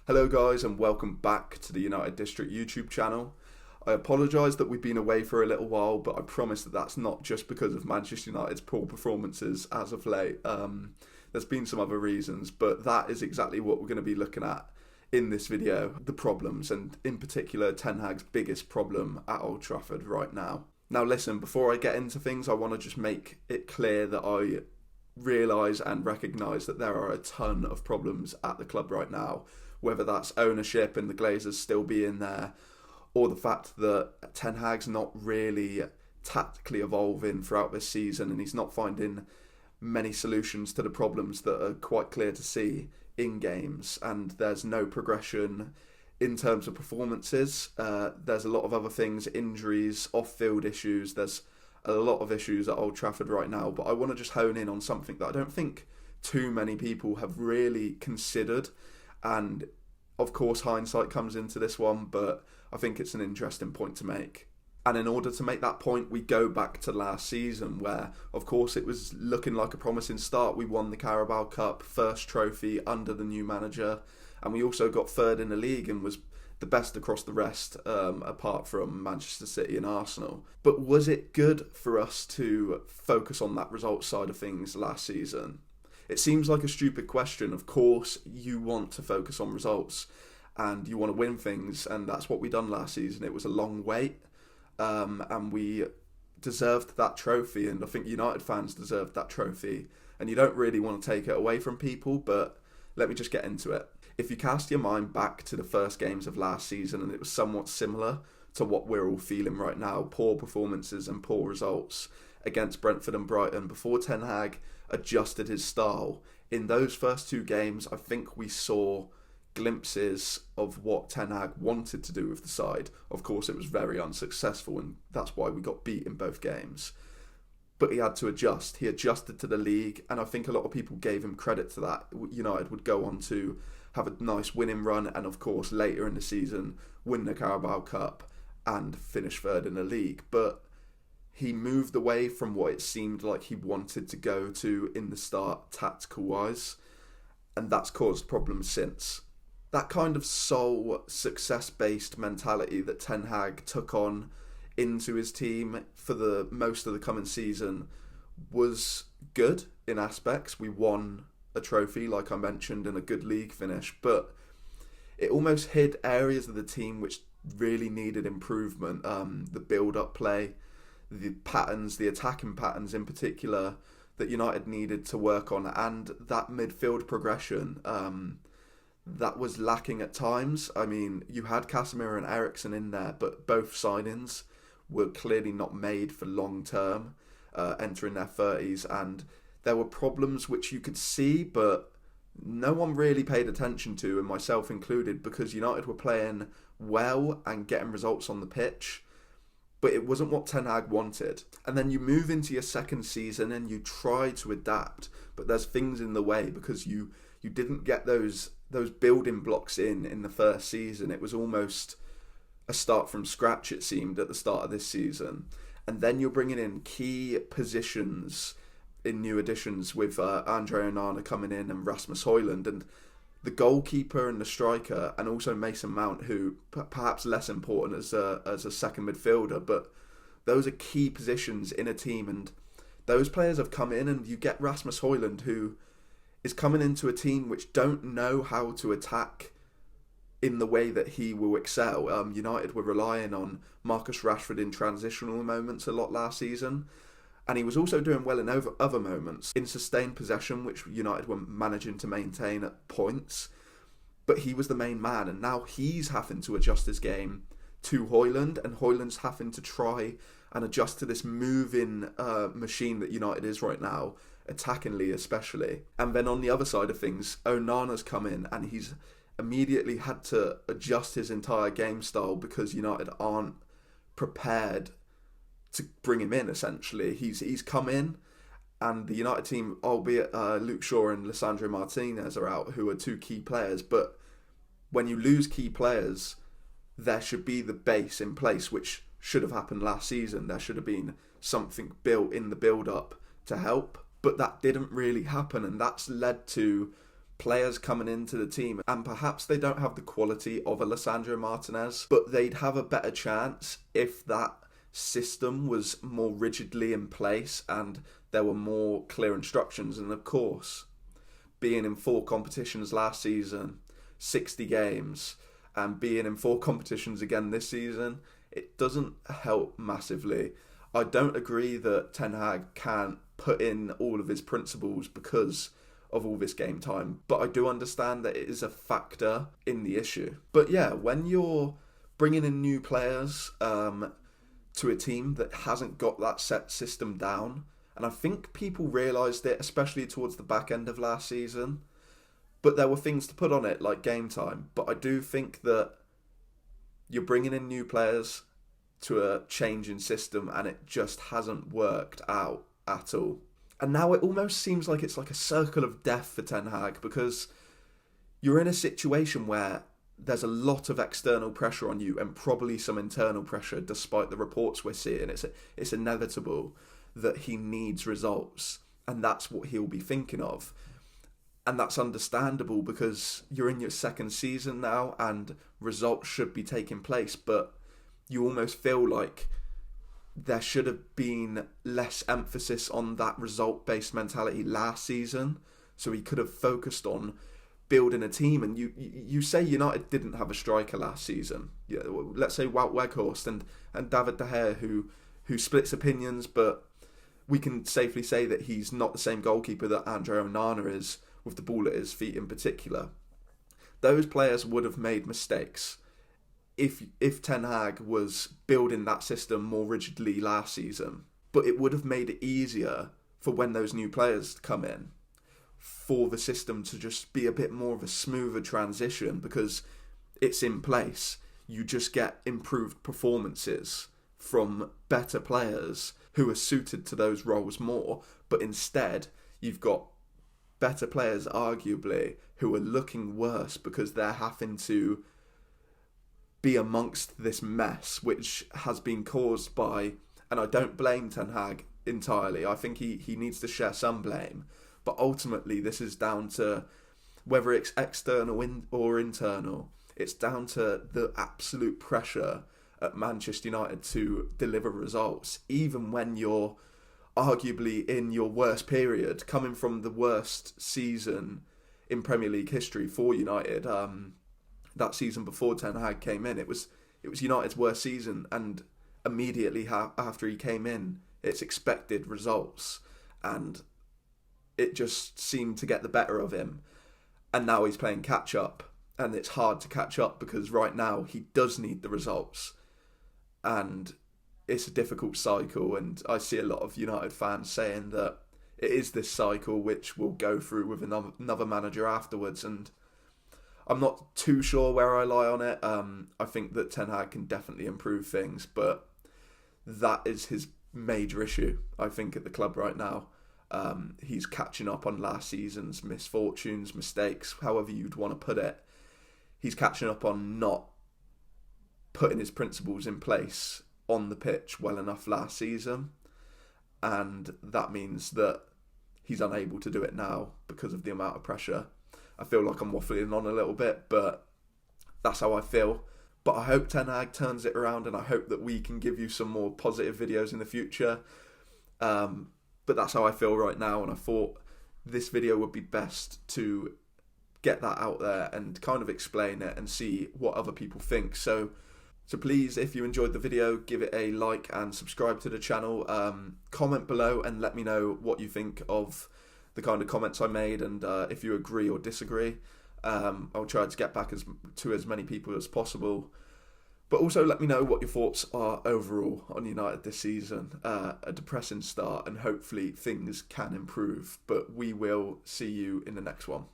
Hello guys and welcome back to the United District YouTube channel. I apologise that we've been away for a little while, but I promise that that's not just because of Manchester United's poor performances as of late. There's been some other reasons, but that is exactly what we're going to be looking at in this video. The problems, and in particular Ten Hag's biggest problem at Old Trafford right now. Now listen, before I get into things, I want to just make it clear that I realise and recognise that there are a ton of problems at the club right now. Whether that's ownership and the Glazers still being there, or the fact that Ten Hag's not really tactically evolving throughout this season and he's not finding many solutions to the problems that are quite clear to see in games, and there's no progression in terms of performances. There's a lot of other things, injuries, off-field issues. There's a lot of issues at Old Trafford right now, but I want to just hone in on something that I don't think too many people have really considered. And of course, hindsight comes into this one, but I think it's an interesting point to make. And in order to make that point, we go back to last season where, of course, it was looking like a promising start. We won the Carabao Cup, first trophy under the new manager, and we also got third in the league and was the best across the rest, apart from Manchester City and Arsenal. But was it good for us to focus on that results side of things last season? It seems like a stupid question. Of course, you want to focus on results and you want to win things, and that's what we done last season. It was a long wait, and we deserved that trophy, and I think United fans deserved that trophy, and you don't really want to take it away from people, but let me just get into it. If you cast your mind back to the first games of last season, and it was somewhat similar to what we're all feeling right now, poor performances and poor results against Brentford and Brighton before Ten Hag adjusted his style. In those first two games, I think we saw glimpses of what Ten Hag wanted to do with the side. Of course, it was very unsuccessful, and that's why we got beat in both games. But he had to adjust. He adjusted to the league, and I think a lot of people gave him credit to that. United would go on to have a nice winning run, and of course, later in the season, win the Carabao Cup and finish third in the league. But he moved away from what it seemed like he wanted to go to in the start, tactical-wise, and that's caused problems since. That kind of sole success-based mentality that Ten Hag took on into his team for the most of the coming season was good in aspects. We won a trophy, like I mentioned, and a good league finish, but it almost hid areas of the team which really needed improvement. The build-up play, the patterns, the attacking patterns in particular, that United needed to work on, and that midfield progression that was lacking at times. I mean, you had Casemiro and Eriksen in there, but both signings were clearly not made for long term, entering their 30s, and there were problems which you could see, but no one really paid attention to, and myself included, because United were playing well and getting results on the pitch, but it wasn't what Ten Hag wanted. And then you move into your second season and you try to adapt, but there's things in the way because you didn't get those building blocks in the first season. It was almost a start from scratch, it seemed, at the start of this season. And then you're bringing in key positions in new additions with Andre Onana coming in and Rasmus Højlund, and the goalkeeper and the striker, and also Mason Mount, who perhaps less important as a second midfielder, but those are key positions in a team, and those players have come in, and you get Rasmus Højlund, who is coming into a team which don't know how to attack in the way that he will excel. United were relying on Marcus Rashford in transitional moments a lot last season, and he was also doing well in other moments, in sustained possession, which United were managing to maintain at points. But he was the main man, and now he's having to adjust his game to Højlund, and Højlund's having to try and adjust to this moving machine that United is right now, attackingly especially. And then on the other side of things, Onana's come in, and he's immediately had to adjust his entire game style because United aren't prepared to bring him in, essentially. He's come in, and the United team, albeit Luke Shaw and Lisandro Martinez are out, who are two key players, but when you lose key players, there should be the base in place, which should have happened last season. There should have been something built in the build-up to help, but that didn't really happen, and that's led to players coming into the team, and perhaps they don't have the quality of a Lisandro Martinez, but they'd have a better chance if that system was more rigidly in place and there were more clear instructions. And of course, being in 4 competitions last season, 60 games, and being in 4 competitions again this season, it doesn't help massively. I don't agree that Ten Hag can't put in all of his principles because of all this game time, but I do understand that it is a factor in the issue. But yeah, when you're bringing in new players to a team that hasn't got that set system down, and I think people realised it, especially towards the back end of last season, but there were things to put on it, like game time. But I do think that you're bringing in new players to a changing system and it just hasn't worked out at all. And now it almost seems like it's like a circle of death for Ten Hag, because you're in a situation where there's a lot of external pressure on you and probably some internal pressure, despite the reports we're seeing. It's inevitable that he needs results, and that's what he'll be thinking of. And that's understandable because you're in your 2nd season now and results should be taking place, but you almost feel like there should have been less emphasis on that result-based mentality last season, so he could have focused on building a team. And you say United didn't have a striker last season. Yeah, let's say Wout Weghorst and David De Gea, who splits opinions, but we can safely say that he's not the same goalkeeper that Andre Onana is, with the ball at his feet in particular. Those players would have made mistakes if Ten Hag was building that system more rigidly last season. But it would have made it easier for when those new players come in, for the system to just be a bit more of a smoother transition, because it's in place. You just get improved performances from better players who are suited to those roles more. But instead, you've got better players, arguably, who are looking worse because they're having to be amongst this mess, which has been caused by, and I don't blame Ten Hag entirely, I think he needs to share some blame, but ultimately this is down to, whether it's external or internal, it's down to the absolute pressure at Manchester United to deliver results, even when you're arguably in your worst period, coming from the worst season in Premier League history for United. That season before Ten Hag came in, it was United's worst season, and immediately after he came in, it's expected results, and it just seemed to get the better of him. And now he's playing catch up, and it's hard to catch up because right now he does need the results, and it's a difficult cycle. And I see a lot of United fans saying that it is this cycle which will go through with another manager afterwards, and I'm not too sure where I lie on it. I think that Ten Hag can definitely improve things, but that is his major issue, I think, at the club right now. He's catching up on last season's misfortunes, mistakes, however you'd want to put it. He's catching up on not putting his principles in place on the pitch well enough last season, and that means that he's unable to do it now because of the amount of pressure. I feel like I'm waffling on a little bit, but that's how I feel. But I hope Ten Hag turns it around, and I hope that we can give you some more positive videos in the future. But that's how I feel right now, and I thought this video would be best to get that out there and kind of explain it and see what other people think. So please, if you enjoyed the video, give it a like and subscribe to the channel. Comment below and let me know what you think of the kind of comments I made, and if you agree or disagree. I'll try to get back to as many people as possible. But also let me know what your thoughts are overall on United this season. A depressing start, and hopefully things can improve. But we will see you in the next one.